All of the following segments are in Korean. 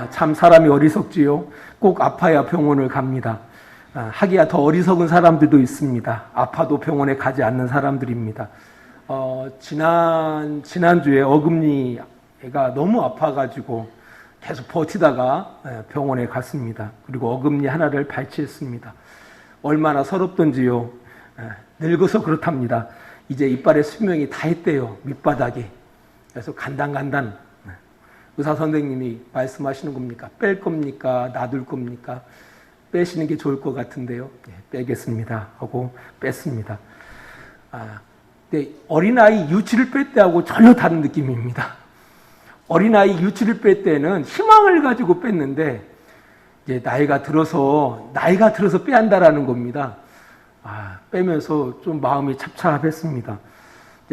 참 사람이 어리석지요. 꼭 아파야 병원을 갑니다. 하기야 더 어리석은 사람들도 있습니다. 아파도 병원에 가지 않는 사람들입니다. 지난주에 어금니가 너무 아파가지고 계속 버티다가 병원에 갔습니다. 그리고 어금니 하나를 발치했습니다. 얼마나 서럽던지요. 늙어서 그렇답니다. 이제 이빨의 수명이 다 했대요. 밑바닥에. 그래서 간단 의사 선생님이 말씀하시는 겁니까? 뺄 겁니까? 놔둘 겁니까? 빼시는 게 좋을 것 같은데요. 빼겠습니다 하고 뺐습니다. 근데 어린아이 유치를 뺄 때하고 전혀 다른 느낌입니다. 어린아이 유치를 뺄 때는 희망을 가지고 뺐는데 이제 나이가 들어서 빼야 한다라는 겁니다. 빼면서 좀 마음이 찹찹했습니다.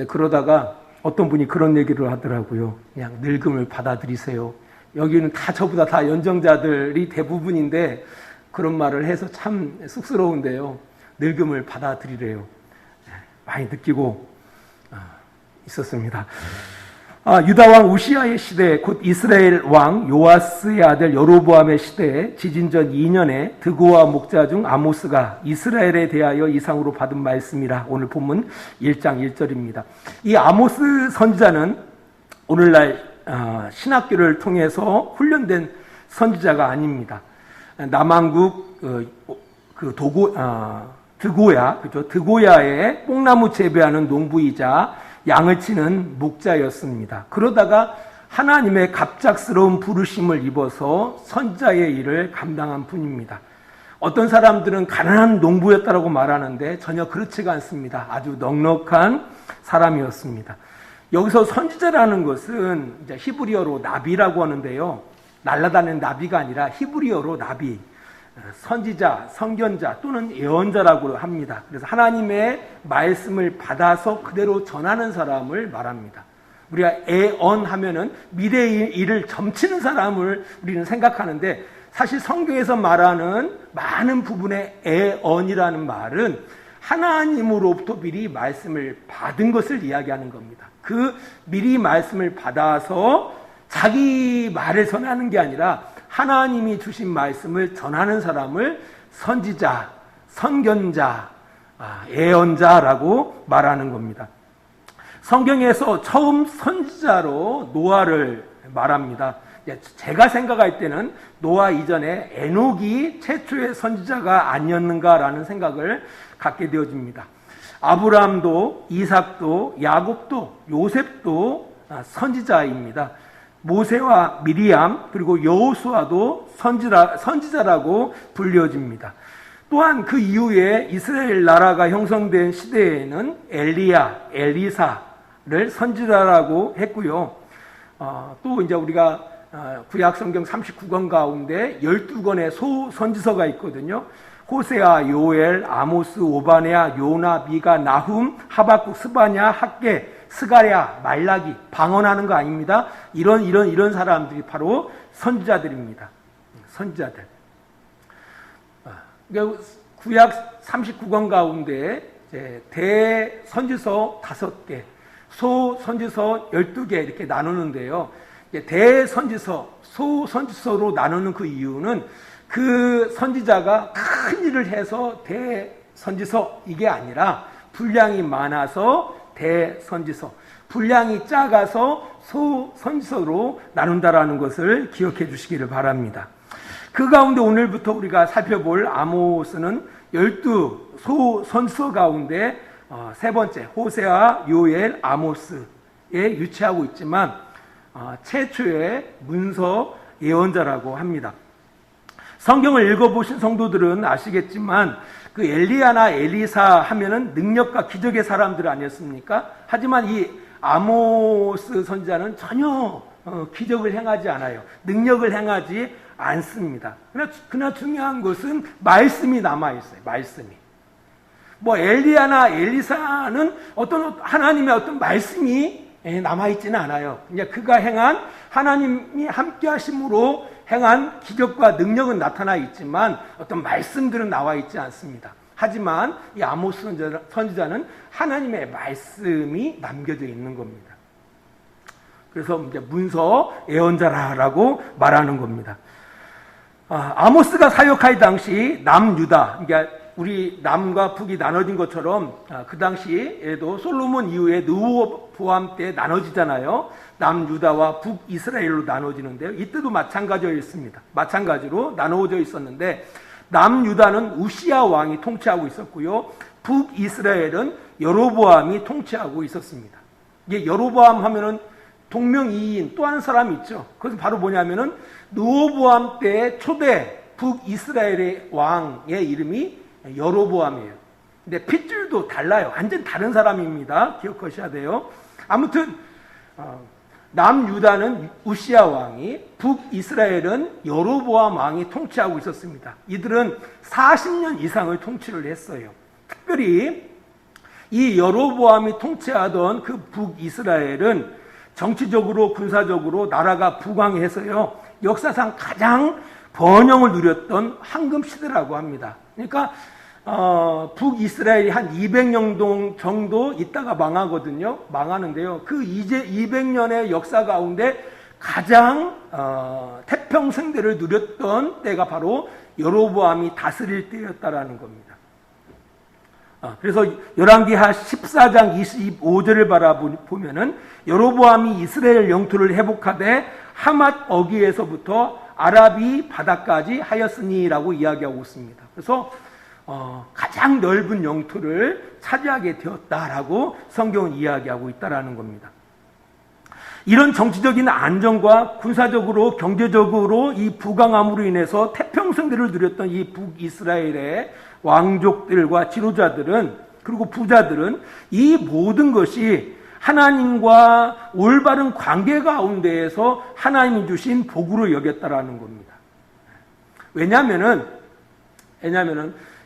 그러다가 어떤 분이 그런 얘기를 하더라고요. 그냥 늙음을 받아들이세요. 여기는 다 저보다 다 연정자들이 대부분인데 그런 말을 해서 참 쑥스러운데요. 늙음을 받아들이래요. 많이 느끼고 있었습니다. 유다 왕 우시아의 시대, 곧 이스라엘 왕 요아스의 아들 여로보암의 시대에 지진전 2년에 드고와 목자 중 아모스가 이스라엘에 대하여 이상으로 받은 말씀이라 오늘 본문 1장 1절입니다. 이 아모스 선지자는 오늘날 신학교를 통해서 훈련된 선지자가 아닙니다. 남한국 드고야의 뽕나무 재배하는 농부이자 양을 치는 목자였습니다. 그러다가 하나님의 갑작스러운 부르심을 입어서 선지자의 일을 감당한 분입니다. 어떤 사람들은 가난한 농부였다고 말하는데 전혀 그렇지가 않습니다. 아주 넉넉한 사람이었습니다. 여기서 선지자라는 것은 이제 히브리어로 나비라고 하는데요. 날아다니는 나비가 아니라 히브리어로 나비. 선지자, 선견자 또는 예언자라고 합니다. 그래서 하나님의 말씀을 받아서 그대로 전하는 사람을 말합니다. 우리가 예언하면은 미래의 일을 점치는 사람을 우리는 생각하는데 사실 성경에서 말하는 많은 부분의 예언이라는 말은 하나님으로부터 미리 말씀을 받은 것을 이야기하는 겁니다. 그 미리 말씀을 받아서 자기 말을 전하는 게 아니라 하나님이 주신 말씀을 전하는 사람을 선지자, 선견자, 예언자라고 말하는 겁니다. 성경에서 처음 선지자로 노아를 말합니다. 제가 생각할 때는 노아 이전에 에녹이 최초의 선지자가 아니었는가라는 생각을 갖게 되어집니다. 아브라함도, 이삭도, 야곱도, 요셉도 선지자입니다. 모세와 미리암 그리고 여호수아도 선지자라고 불려집니다. 또한 그 이후에 이스라엘 나라가 형성된 시대에는 엘리야, 엘리사를 선지자라고 했고요. 또 이제 우리가 구약 성경 39권 가운데 12권의 소선지서가 있거든요. 호세아, 요엘, 아모스, 오바댜, 요나, 미가, 나훔, 하박국, 스바냐, 학개, 스가랴, 말라기, 방언하는 거 아닙니다. 이런 사람들이 바로 선지자들입니다. 선지자들. 구약 39권 가운데 대선지서 5개, 소선지서 12개 이렇게 나누는데요. 대선지서, 소선지서로 나누는 그 이유는 그 선지자가 큰 일을 해서 대선지서 이게 아니라 분량이 많아서 대선지서, 분량이 작아서 소선지서로 나눈다라는 것을 기억해 주시기를 바랍니다. 그 가운데 오늘부터 우리가 살펴볼 아모스는 12 소선지서 가운데 세 번째 호세아, 요엘, 아모스에 위치하고 있지만 최초의 문서 예언자라고 합니다. 성경을 읽어보신 성도들은 아시겠지만 그 엘리야나 엘리사 하면은 능력과 기적의 사람들 아니었습니까? 하지만 이 아모스 선지자는 전혀 기적을 행하지 않아요. 능력을 행하지 않습니다. 그러나 중요한 것은 말씀이 남아있어요. 말씀이. 엘리야나 엘리사는 하나님의 어떤 말씀이 남아있지는 않아요. 그냥 그가 행한 하나님이 함께 하심으로 행한 기적과 능력은 나타나 있지만 어떤 말씀들은 나와 있지 않습니다. 하지만 이 아모스 선지자는 하나님의 말씀이 남겨져 있는 겁니다. 그래서 이제 문서 예언자라고 말하는 겁니다. 아모스가 사역할 당시 남유다, 그러니까 우리 남과 북이 나눠진 것처럼 그 당시에도 솔로몬 이후에 르호보암 때 나눠지잖아요. 남유다와 북이스라엘로 나눠지는데요. 이때도 마찬가지였습니다. 마찬가지로 나누어져 있었는데 남유다는 우시야 왕이 통치하고 있었고요. 북이스라엘은 여로보암이 통치하고 있었습니다. 이게 여로보암 하면은 동명이인 또 한 사람이 있죠. 그것은 바로 뭐냐면은 르호보암 때 초대 북이스라엘의 왕의 이름이 여로보암이에요. 근데 핏줄도 달라요. 완전 다른 사람입니다. 기억하셔야 돼요. 아무튼 남유다는 우시야 왕이, 북이스라엘은 여로보암 왕이 통치하고 있었습니다. 이들은 40년 이상을 통치를 했어요. 특별히 이 여로보암이 통치하던 그 북이스라엘은 정치적으로 군사적으로 나라가 부강해서요, 역사상 가장 번영을 누렸던 황금시대라고 합니다. 그러니까 북이스라엘이 한 200년 정도 있다가 망하거든요. 망하는데요. 그 이제 200년의 역사 가운데 가장 태평성대를 누렸던 때가 바로 여로보암이 다스릴 때였다라는 겁니다. 그래서 열왕기하 14장 25절을 바라보면은 여로보암이 이스라엘 영토를 회복하되 하맛 어귀에서부터 아라비 바다까지 하였으니라고 이야기하고 있습니다. 그래서 가장 넓은 영토를 차지하게 되었다라고 성경은 이야기하고 있다라는 겁니다. 이런 정치적인 안정과 군사적으로 경제적으로 이 부강함으로 인해서 태평성대를 누렸던 이 북이스라엘의 왕족들과 지도자들은, 그리고 부자들은 이 모든 것이 하나님과 올바른 관계 가운데에서 하나님이 주신 복으로 여겼다라는 겁니다. 왜냐하면은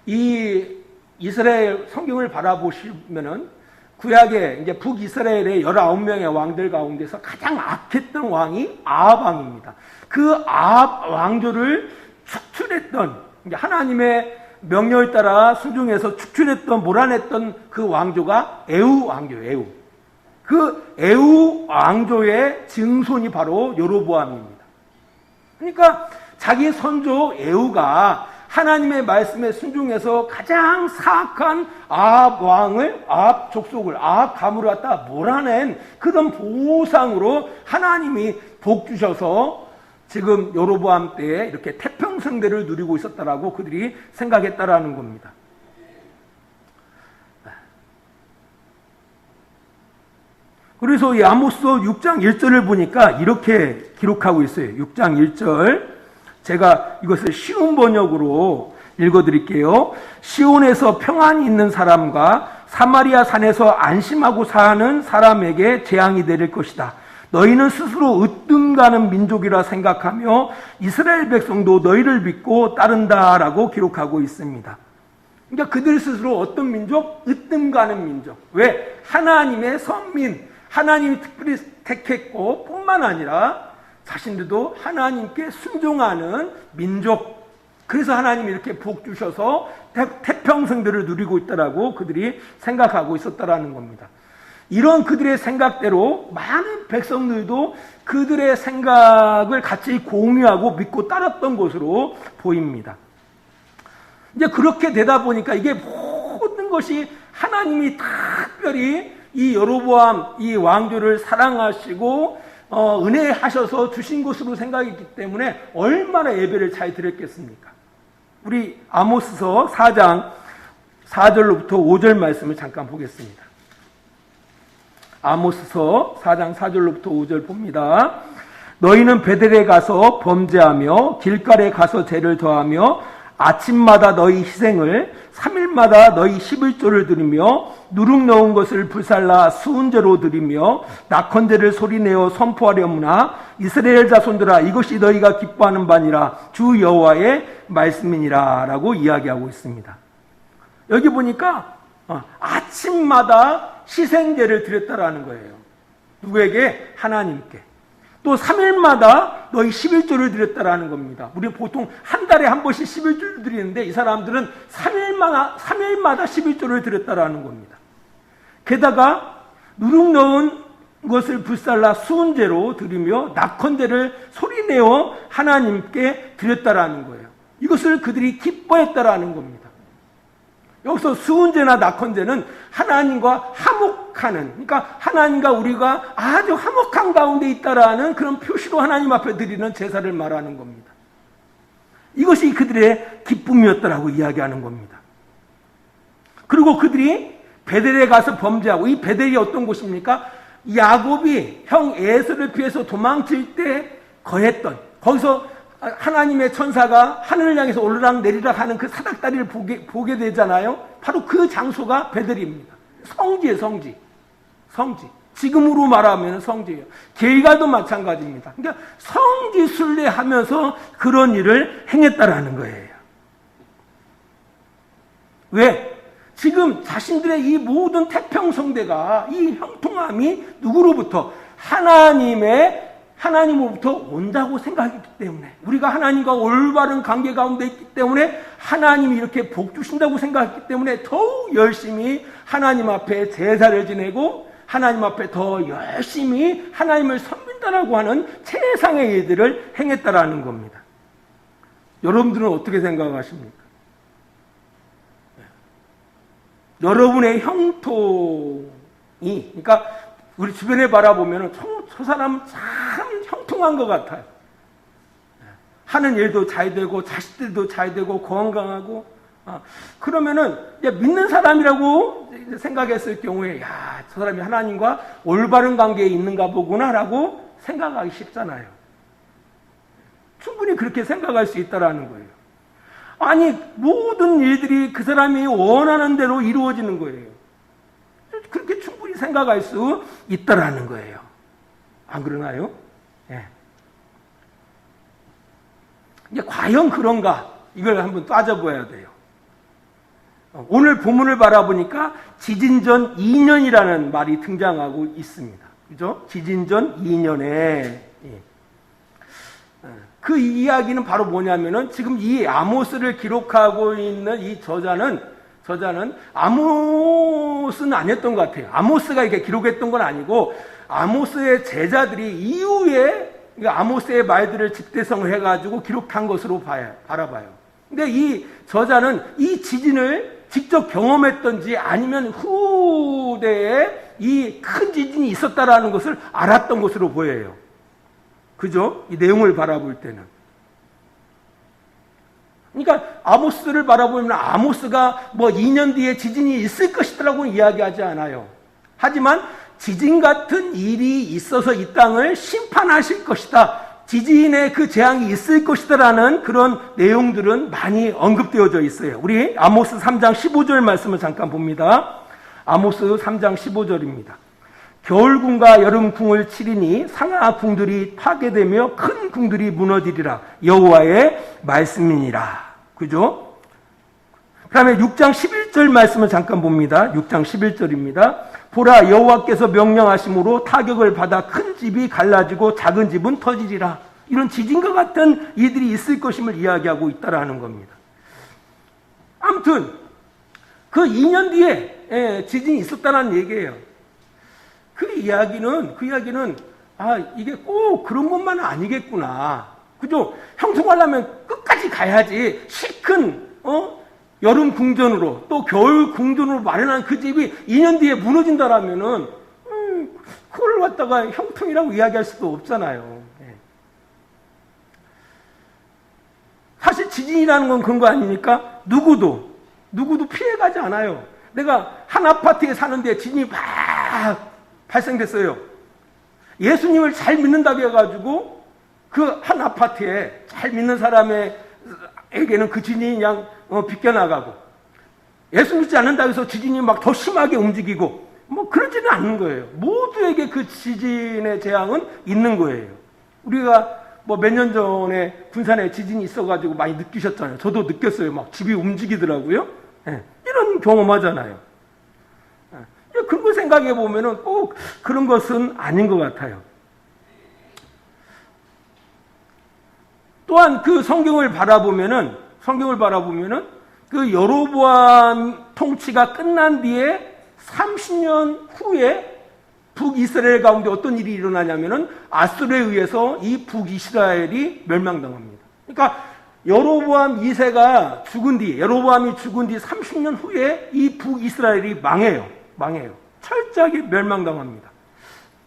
이 이스라엘 성경을 바라보시면은 구약에 이제 북이스라엘의 19명의 왕들 가운데서 가장 악했던 왕이 아합 왕입니다. 그 아합 왕조를 축출했던, 하나님의 명령에 따라 순종해서 축출했던, 몰아냈던 그 왕조가 에우 왕조예요. 에우. 그 에우 왕조의 증손이 바로 여로보암입니다. 그러니까 자기 선조 에우가 하나님의 말씀에 순종해서 가장 사악한 아합 왕을, 아합 족속을, 아합 가문을 갖다 몰아낸 그런 보상으로 하나님이 복 주셔서 지금 여로보암 때에 이렇게 태평성대를 누리고 있었다라고 그들이 생각했다라는 겁니다. 그래서 이 아모스 6장 1절을 보니까 이렇게 기록하고 있어요. 6장 1절. 제가 이것을 쉬운 번역으로 읽어드릴게요. 시온에서 평안이 있는 사람과 사마리아 산에서 안심하고 사는 사람에게 재앙이 내릴 것이다. 너희는 스스로 으뜸가는 민족이라 생각하며 이스라엘 백성도 너희를 믿고 따른다라고 기록하고 있습니다. 그러니까 그들 스스로 어떤 민족? 으뜸가는 민족. 왜? 하나님의 선민, 하나님이 특별히 택했고 뿐만 아니라 자신들도 하나님께 순종하는 민족. 그래서 하나님이 이렇게 복 주셔서 태평성대를 누리고 있다라고 그들이 생각하고 있었다라는 겁니다. 이런 그들의 생각대로 많은 백성들도 그들의 생각을 같이 공유하고 믿고 따랐던 것으로 보입니다. 이제 그렇게 되다 보니까 이게 모든 것이 하나님이 특별히 이 여로보암 이 왕조를 사랑하시고 은혜하셔서 주신 것으로 생각했기 때문에 얼마나 예배를 잘 드렸겠습니까? 우리 아모스서 4장 4절로부터 5절 말씀을 잠깐 보겠습니다. 아모스서 4장 4절로부터 5절 봅니다. 너희는 베델에 가서 범죄하며 길가에 가서 죄를 더하며 아침마다 너희 희생을 3일마다 너희 11조를 드리며 누룩 넣은 것을 불살라 수은제로 드리며 낙헌제를 소리내어 선포하려무나 이스라엘 자손들아 이것이 너희가 기뻐하는 바니라 주 여호와의 말씀이니라 라고 이야기하고 있습니다. 여기 보니까 아침마다 희생제를 드렸다라는 거예요. 누구에게? 하나님께. 또 3일마다 너희 11조를 드렸다라는 겁니다. 우리 보통 한 달에 한 번씩 11조를 드리는데 이 사람들은 3일마다 11조를 드렸다라는 겁니다. 게다가 누룩 넣은 것을 불살라 수은제로 드리며 낙헌제를 소리내어 하나님께 드렸다라는 거예요. 이것을 그들이 기뻐했다라는 겁니다. 여기서 수은제나 낙헌제는 하나님과 화목하는, 그러니까 하나님과 우리가 아주 화목한 가운데 있다라는 그런 표시로 하나님 앞에 드리는 제사를 말하는 겁니다. 이것이 그들의 기쁨이었다라고 이야기하는 겁니다. 그리고 그들이 베델에 가서 범죄하고, 이 베델이 어떤 곳입니까? 야곱이 형 에서를 피해서 도망칠 때 거했던, 거기서 하나님의 천사가 하늘을 향해서 오르락 내리락 하는 그 사닥다리를 보게 되잖아요. 바로 그 장소가 베델입니다. 성지예요, 성지. 성지. 지금으로 말하면 성지예요. 길갈도 마찬가지입니다. 그러니까 성지 순례하면서 그런 일을 행했다라는 거예요. 왜? 지금 자신들의 이 모든 태평성대가, 이 형통함이 누구로부터? 하나님으로부터 온다고 생각했기 때문에, 우리가 하나님과 올바른 관계 가운데 있기 때문에 하나님이 이렇게 복 주신다고 생각했기 때문에 더욱 열심히 하나님 앞에 제사를 지내고 하나님 앞에 더 열심히 하나님을 섬긴다라고 하는 최상의 일들을 행했다라는 겁니다. 여러분들은 어떻게 생각하십니까? 여러분의 형통이, 그러니까 우리 주변에 바라보면 저 사람 참 형통한 것 같아요. 하는 일도 잘 되고 자식들도 잘 되고 건강하고, 그러면은 믿는 사람이라고 생각했을 경우에, 야, 저 사람이 하나님과 올바른 관계에 있는가 보구나라고 생각하기 쉽잖아요. 충분히 그렇게 생각할 수 있다라는 거예요. 아니, 모든 일들이 그 사람이 원하는 대로 이루어지는 거예요. 그렇게 충분히 생각할 수 있다라는 거예요. 안 그러나요? 예. 이제 과연 그런가? 이걸 한번 따져봐야 돼요. 오늘 본문을 바라보니까 지진전 2년이라는 말이 등장하고 있습니다. 그죠? 지진전 2년에. 그 이야기는 바로 뭐냐면은, 지금 이 아모스를 기록하고 있는 이 저자는 아모스는 아니었던 것 같아요. 아모스가 이렇게 기록했던 건 아니고, 아모스의 제자들이 이후에 아모스의 말들을 집대성을 해가지고 기록한 것으로 바라봐요. 근데 이 저자는 이 지진을 직접 경험했던지 아니면 후대에 이 큰 지진이 있었다라는 것을 알았던 것으로 보여요. 그죠? 이 내용을 바라볼 때는. 그러니까 아모스를 바라보면 아모스가 뭐 2년 뒤에 지진이 있을 것이라고 이야기하지 않아요. 하지만 지진 같은 일이 있어서 이 땅을 심판하실 것이다, 지진의 그 재앙이 있을 것이다라는 그런 내용들은 많이 언급되어져 있어요. 우리 아모스 3장 15절 말씀을 잠깐 봅니다. 아모스 3장 15절입니다. 겨울궁과 여름궁을 치리니 상하궁들이 파괴되며 큰 궁들이 무너지리라. 여호와의 말씀이니라. 그죠? 그 다음에 6장 11절 말씀을 잠깐 봅니다. 6장 11절입니다. 보라, 여호와께서 명령하심으로 타격을 받아 큰 집이 갈라지고 작은 집은 터지리라. 이런 지진과 같은 이들이 있을 것임을 이야기하고 있다라는 겁니다. 아무튼 그 2년 뒤에 지진이 있었다는 얘기예요. 그 이야기는 이게 꼭 그런 것만은 아니겠구나. 그죠? 형통하려면 끝까지 가야지. 실큰 여름 궁전으로 또 겨울 궁전으로 마련한 그 집이 2년 뒤에 무너진다라면은 그걸 갖다가 형통이라고 이야기할 수도 없잖아요. 사실 지진이라는 건 그런 거 아니니까 누구도 피해가지 않아요. 내가 한 아파트에 사는데 지진이 막 발생됐어요. 예수님을 잘 믿는다고 해가지고 그 한 아파트에 잘 믿는 사람에게는 그 지진이 그냥 비껴나가고, 예수 믿지 않는다고 해서 지진이 막 더 심하게 움직이고 뭐 그러지는 않는 거예요. 모두에게 그 지진의 재앙은 있는 거예요. 우리가 뭐 몇 년 전에 군산에 지진이 있어가지고 많이 느끼셨잖아요. 저도 느꼈어요. 막 집이 움직이더라고요. 이런 경험하잖아요. 그런 거 생각해 보면은 꼭 그런 것은 아닌 것 같아요. 또한 그 성경을 바라보면은 그 여로보암 통치가 끝난 뒤에 30년 후에 북이스라엘 가운데 어떤 일이 일어나냐면은 아수르에 의해서 이 북이스라엘이 멸망당합니다. 그러니까 여로보암 2세가 죽은 뒤, 여로보암이 죽은 뒤 30년 후에 이 북이스라엘이 망해요. 철저하게 멸망당합니다.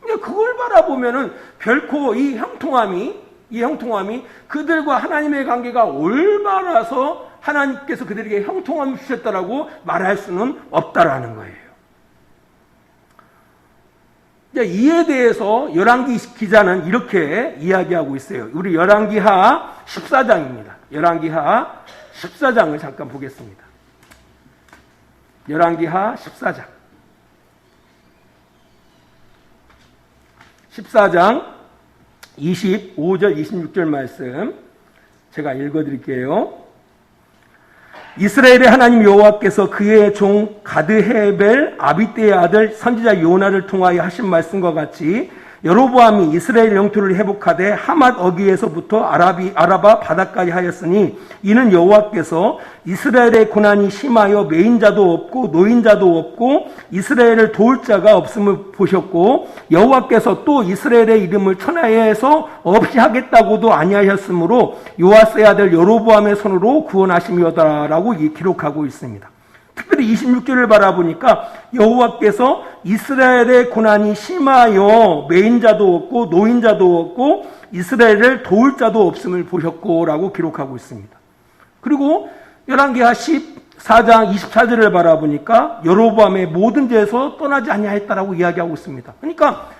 그러니까 그걸 바라보면은 결코 이 형통함이 그들과 하나님의 관계가 올바라서 하나님께서 그들에게 형통함을 주셨다라고 말할 수는 없다라는 거예요. 이에 대해서 열왕기 기자는 이렇게 이야기하고 있어요. 우리 열왕기하 14장입니다. 열왕기하 14장을 잠깐 보겠습니다. 열왕기하 14장. 14장 25절 26절 말씀 제가 읽어드릴게요. 이스라엘의 하나님 여호와께서 그의 종 가드헤벨 아비떼의 아들 선지자 요나를 통하여 하신 말씀과 같이 여로보암이 이스라엘 영토를 회복하되 하맛 어귀에서부터 아라바 바다까지 하였으니 이는 여호와께서 이스라엘의 고난이 심하여 매인자도 없고 노인자도 없고 이스라엘을 도울 자가 없음을 보셨고 여호와께서 또 이스라엘의 이름을 천하에서 없이 하겠다고도 아니하셨으므로 요아스의 아들 여로보암의 손으로 구원하심이었다라고 기록하고 있습니다. 특별히 26절을 바라보니까 여호와께서 이스라엘의 고난이 심하여 매인자도 없고 노인자도 없고 이스라엘을 도울 자도 없음을 보셨고라고 기록하고 있습니다. 그리고 열왕기하 14장 24절을 바라보니까 여로보암의 모든 죄에서 떠나지 아니하였다라고 이야기하고 있습니다. 그러니까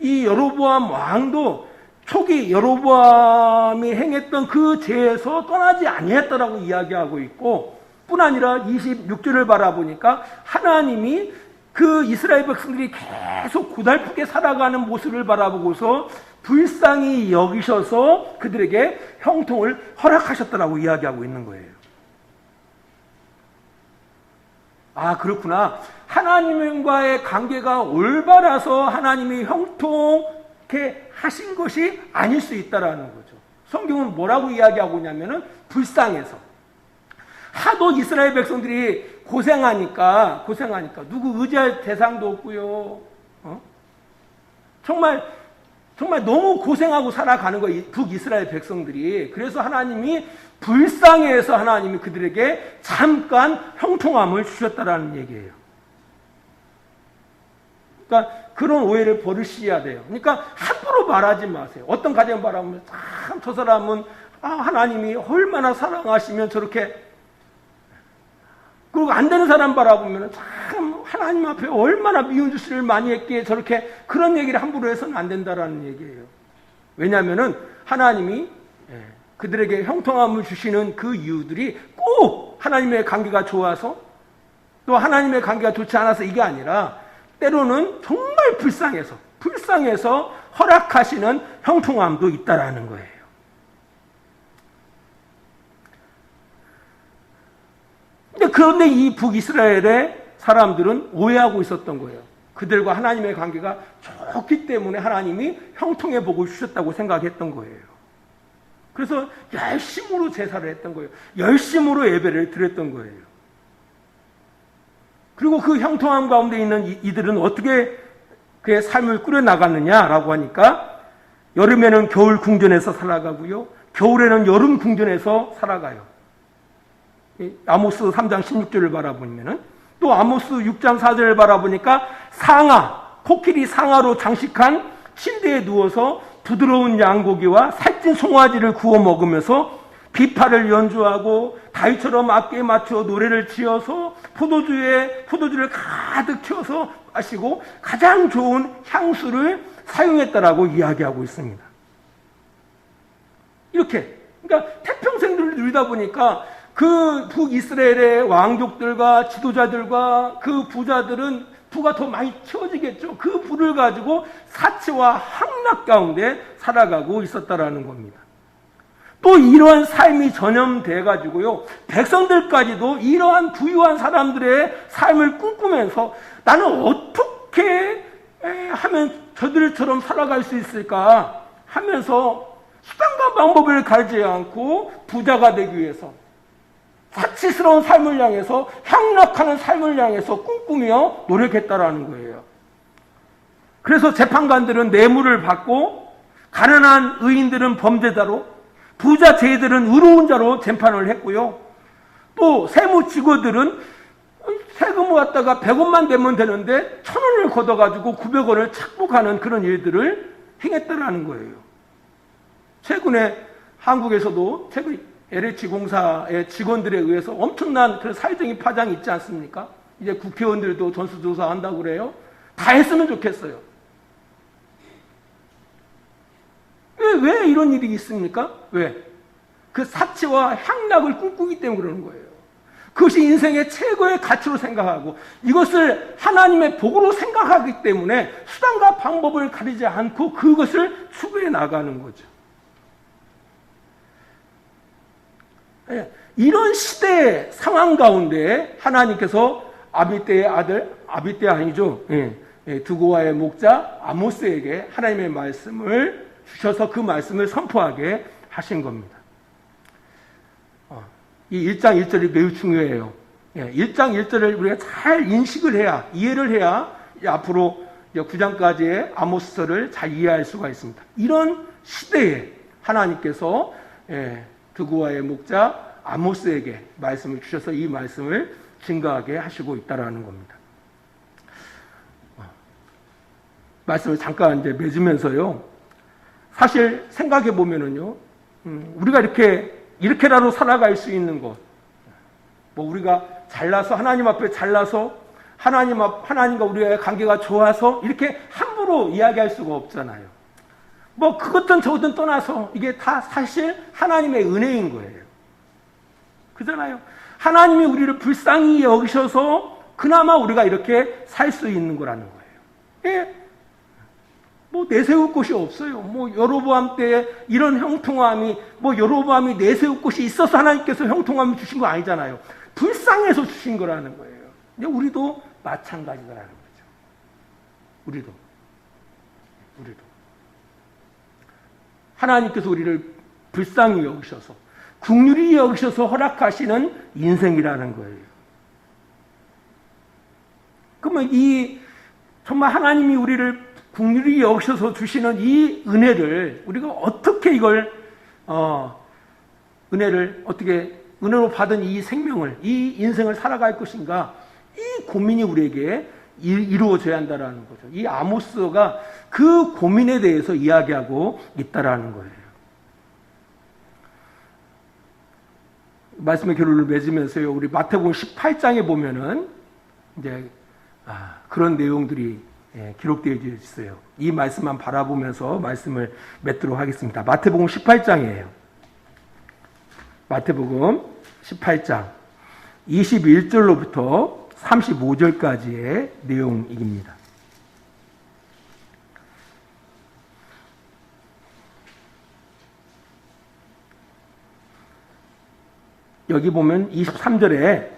이 여로보암 왕도 초기 여로보암이 행했던 그 죄에서 떠나지 아니했다라고 이야기하고 있고 뿐 아니라 26절을 바라보니까 하나님이 그 이스라엘 백성들이 계속 고달프게 살아가는 모습을 바라보고서 불쌍히 여기셔서 그들에게 형통을 허락하셨다라고 이야기하고 있는 거예요. 아, 그렇구나. 하나님과의 관계가 올바라서 하나님이 형통케 하신 것이 아닐 수 있다라는 거죠. 성경은 뭐라고 이야기하고 있냐면은 불쌍해서. 하도 이스라엘 백성들이 고생하니까 누구 의지할 대상도 없고요. 정말 너무 고생하고 살아가는 거예요. 북이스라엘 백성들이. 그래서 하나님이 불쌍해서 하나님이 그들에게 잠깐 형통함을 주셨다라는 얘기예요. 그러니까 그런 오해를 버리셔야 돼요. 그러니까 함부로 말하지 마세요. 어떤 가정 바라보면 참 저 사람은 하나님이 얼마나 사랑하시면 저렇게, 그리고 안 되는 사람 바라보면 참 하나님 앞에 얼마나 미운 짓을 많이 했기에 저렇게, 그런 얘기를 함부로 해서는 안 된다라는 얘기예요. 왜냐하면은 하나님이 그들에게 형통함을 주시는 그 이유들이 꼭 하나님의 관계가 좋아서 또 하나님의 관계가 좋지 않아서 이게 아니라 때로는 정말 불쌍해서 허락하시는 형통함도 있다라는 거예요. 그런데 이 북이스라엘의 사람들은 오해하고 있었던 거예요. 그들과 하나님의 관계가 좋기 때문에 하나님이 형통의 복을 주셨다고 생각했던 거예요. 그래서 열심으로 제사를 했던 거예요. 열심으로 예배를 드렸던 거예요. 그리고 그 형통함 가운데 있는 이들은 어떻게 그의 삶을 꾸려나갔느냐라고 하니까 여름에는 겨울 궁전에서 살아가고요. 겨울에는 여름 궁전에서 살아가요. 아모스 3장 16절을 바라보면은, 또 아모스 6장 4절을 바라보니까 코끼리 상아로 장식한 침대에 누워서 부드러운 양고기와 살찐 송아지를 구워 먹으면서 비파를 연주하고 다윗처럼 악기에 맞춰 노래를 지어서 포도주를 가득 채워서 마시고 가장 좋은 향수를 사용했다라고 이야기하고 있습니다. 이렇게, 그러니까 태평생들을 누리다 보니까 그 북이스라엘의 왕족들과 지도자들과 그 부자들은 부가 더 많이 채워지겠죠. 그 부를 가지고 사치와 함락 가운데 살아가고 있었다라는 겁니다. 또 이러한 삶이 전염돼 가지고요, 백성들까지도 이러한 부유한 사람들의 삶을 꿈꾸면서 나는 어떻게 하면 저들처럼 살아갈 수 있을까 하면서 수단과 방법을 가리지 않고 부자가 되기 위해서, 사치스러운 삶을 향해서, 향락하는 삶을 향해서 꿈꾸며 노력했다라는 거예요. 그래서 재판관들은 뇌물을 받고 가난한 의인들은 범죄자로, 부자 죄들은 의로운 자로 재판을 했고요. 또 세무직원들은 세금을 갖다가 100원만 내면 되는데 1000원을 걷어가지고 900원을 착복하는 그런 일들을 행했다라는 거예요. 최근에 한국에서도 최근 LH 공사의 직원들에 의해서 엄청난 그런 사회적인 파장이 있지 않습니까? 이제 국회의원들도 전수조사 한다고 그래요. 다 했으면 좋겠어요. 왜 이런 일이 있습니까? 왜? 그 사치와 향락을 꿈꾸기 때문에 그러는 거예요. 그것이 인생의 최고의 가치로 생각하고 이것을 하나님의 복으로 생각하기 때문에 수단과 방법을 가리지 않고 그것을 추구해 나가는 거죠. 이런 시대의 상황 가운데 하나님께서 아비떼의 아들, 아비떼 아니죠. 드고아의 목자 아모스에게 하나님의 말씀을 주셔서 그 말씀을 선포하게 하신 겁니다. 이 1장 1절이 매우 중요해요. 1장 1절을 우리가 잘 인식을 해야, 이해를 해야 앞으로 9장까지의 아모스서를 잘 이해할 수가 있습니다. 이런 시대에 하나님께서 드고아의 목자 아모스에게 말씀을 주셔서 이 말씀을 증거하게 하시고 있다라는 겁니다. 말씀을 잠깐 이제 맺으면서요. 사실 생각해 보면은요, 우리가 이렇게라도 살아갈 수 있는 것, 뭐 우리가 잘나서 하나님 앞에 잘나서 하나님과 우리의 관계가 좋아서 이렇게 함부로 이야기할 수가 없잖아요. 뭐 그것든 저것든 떠나서 이게 다 사실 하나님의 은혜인 거예요. 그잖아요. 하나님이 우리를 불쌍히 여기셔서 그나마 우리가 이렇게 살 수 있는 거라는 거예요. 예. 뭐 내세울 곳이 없어요. 뭐 여로보암 때에 이런 형통함이, 뭐 여로보암이 내세울 곳이 있어서 하나님께서 형통함을 주신 거 아니잖아요. 불쌍해서 주신 거라는 거예요. 근데 우리도 마찬가지다라는 거죠. 우리도 하나님께서 우리를 불쌍히 여기셔서 긍휼히 여기셔서 허락하시는 인생이라는 거예요. 그러면 정말 하나님이 우리를 긍휼히 여기셔서 주시는 이 은혜를 우리가 어떻게 이걸 은혜로 받은 이 생명을, 이 인생을 살아갈 것인가, 이 고민이 우리에게 이루어져야 한다는 거죠. 이 아모스가 그 고민에 대해서 이야기하고 있다라는 거예요. 말씀의 결론을 맺으면서요, 우리 마태복음 18장에 보면은 이제 그런 내용들이 기록되어 있어요. 이 말씀만 바라보면서 말씀을 맺도록 하겠습니다. 마태복음 18장이에요. 마태복음 18장 21절로부터 35절까지의 내용입니다. 여기 보면 23절에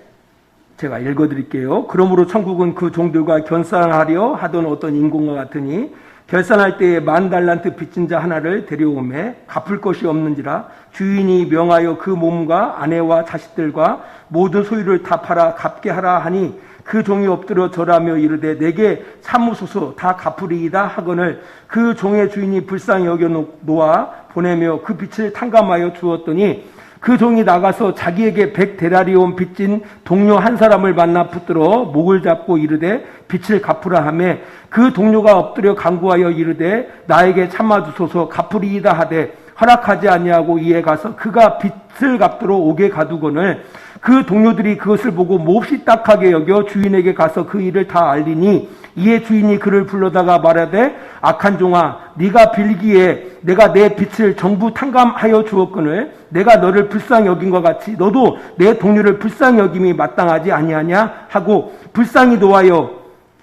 제가 읽어드릴게요. 그러므로 천국은 그 종들과 결산하려 하던 어떤 인공과 같으니 결산할 때에 10,000달란트 빚진 자 하나를 데려오매 갚을 것이 없는지라 주인이 명하여 그 몸과 아내와 자식들과 모든 소유를 다 팔아 갚게 하라 하니 그 종이 엎드려 절하며 이르되 내게 참으소서 다 갚으리이다 하거늘 그 종의 주인이 불쌍히 여겨 놓아 보내며 그 빚을 탕감하여 주었더니 그 종이 나가서 자기에게 100데나리온 빚진 동료 한 사람을 만나 붙들어 목을 잡고 이르되 빚을 갚으라 하매 그 동료가 엎드려 간구하여 이르되 나에게 참아주소서 갚으리이다 하되 허락하지 아니하고 이에 가서 그가 빚을 갚도록 옥에 가두거늘 그 동료들이 그것을 보고 몹시 딱하게 여겨 주인에게 가서 그 일을 다 알리니 이에 주인이 그를 불러다가 말하되 악한 종아 네가 빌기에 내가 내 빚을 전부 탕감하여 주었거늘 내가 너를 불쌍히 여긴 것 같이 너도 내 동료를 불쌍히 여김이 마땅하지 아니하냐 하고 불쌍히 노하여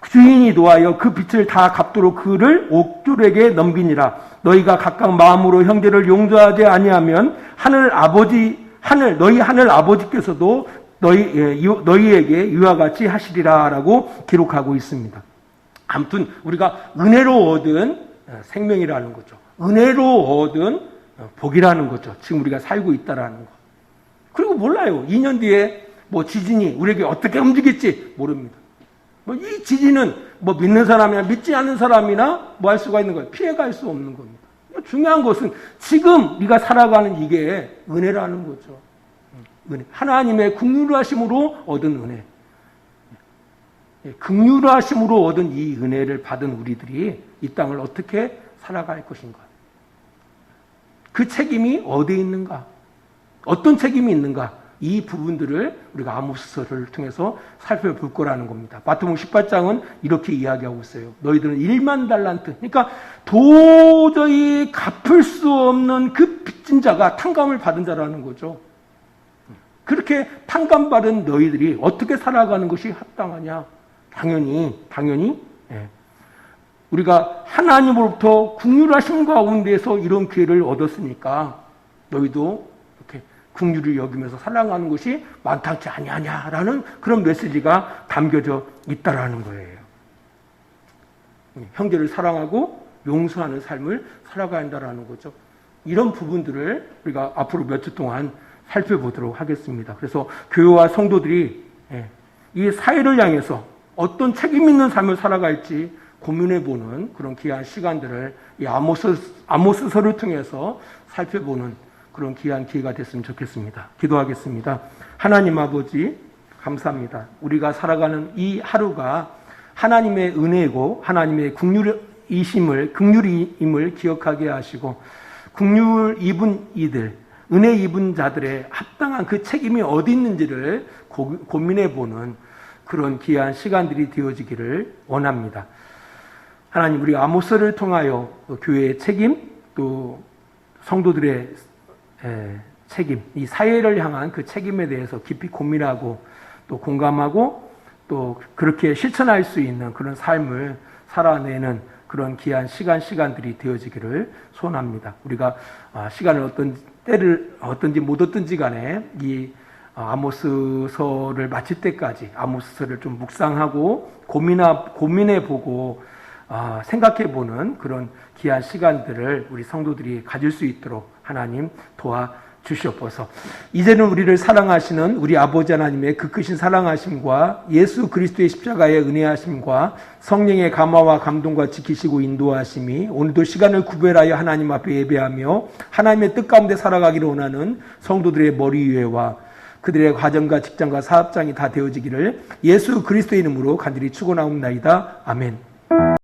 주인이 노하여 그 빚을 다 갚도록 그를 옥졸에게 넘기니라. 너희가 각각 마음으로 형제를 용서하지 아니하면 너희 하늘 아버지께서도 너희에게 이와 같이 하시리라라고 기록하고 있습니다. 아무튼 우리가 은혜로 얻은 생명이라는 거죠. 은혜로 얻은 복이라는 거죠. 지금 우리가 살고 있다라는 거. 그리고 몰라요. 2년 뒤에 뭐 지진이 우리에게 어떻게 움직일지 모릅니다. 이 지지는 믿는 사람이나 믿지 않는 사람이나 할 수가 있는 거예요. 피해갈 수 없는 겁니다. 중요한 것은 지금 네가 살아가는 이게 은혜라는 거죠. 은혜. 하나님의 긍휼하심으로 얻은 은혜. 긍휼하심으로 얻은 이 은혜를 받은 우리들이 이 땅을 어떻게 살아갈 것인가? 그 책임이 어디에 있는가? 어떤 책임이 있는가? 이 부분들을 우리가 아모스서를 통해서 살펴볼 거라는 겁니다. 마태복음 18장은 이렇게 이야기하고 있어요. 너희들은 1만 달란트. 그러니까 도저히 갚을 수 없는 그 빚진 자가 탕감을 받은 자라는 거죠. 그렇게 탕감받은 너희들이 어떻게 살아가는 것이 합당하냐? 당연히 우리가 하나님으로부터 긍휼하심 가운데서 이런 기회를 얻었으니까 너희도 이렇게 긍휼을 여기면서 살아가는 것이 마땅치 아니하냐라는 그런 메시지가 담겨져 있다라는 거예요. 형제를 사랑하고 용서하는 삶을 살아가야 한다라는 거죠. 이런 부분들을 우리가 앞으로 몇 주 동안 살펴보도록 하겠습니다. 그래서 교회와 성도들이 이 사회를 향해서 어떤 책임 있는 삶을 살아갈지 고민해보는 그런 귀한 시간들을 이 아모스서를 통해서 살펴보는 그런 귀한 기회가 됐으면 좋겠습니다. 기도하겠습니다. 하나님 아버지 감사합니다. 우리가 살아가는 이 하루가 하나님의 은혜고 하나님의 긍휼임을 기억하게 하시고 긍휼 입은 이들, 은혜 입은 자들의 합당한 그 책임이 어디 있는지를 고민해보는 그런 귀한 시간들이 되어지기를 원합니다. 하나님, 우리 아모스를 통하여 교회의 책임, 또 성도들의 책임, 이 사회를 향한 그 책임에 대해서 깊이 고민하고 또 공감하고 또 그렇게 실천할 수 있는 그런 삶을 살아내는 그런 귀한 시간들이 되어지기를 소원합니다. 우리가 시간을 어떤지 못 얻든지 간에 이 아모스서를 마칠 때까지 아모스서를 좀 묵상하고 고민해보고 생각해보는 그런 귀한 시간들을 우리 성도들이 가질 수 있도록 하나님 도와주시옵소서. 이제는 우리를 사랑하시는 우리 아버지 하나님의 그 크신 사랑하심과 예수 그리스도의 십자가의 은혜하심과 성령의 감화와 감동과 지키시고 인도하심이 오늘도 시간을 구별하여 하나님 앞에 예배하며 하나님의 뜻 가운데 살아가기를 원하는 성도들의 머리 위에와 그들의 가정과 직장과 사업장이 다 되어지기를 예수 그리스도의 이름으로 간절히 축원하옵나이다. 아멘.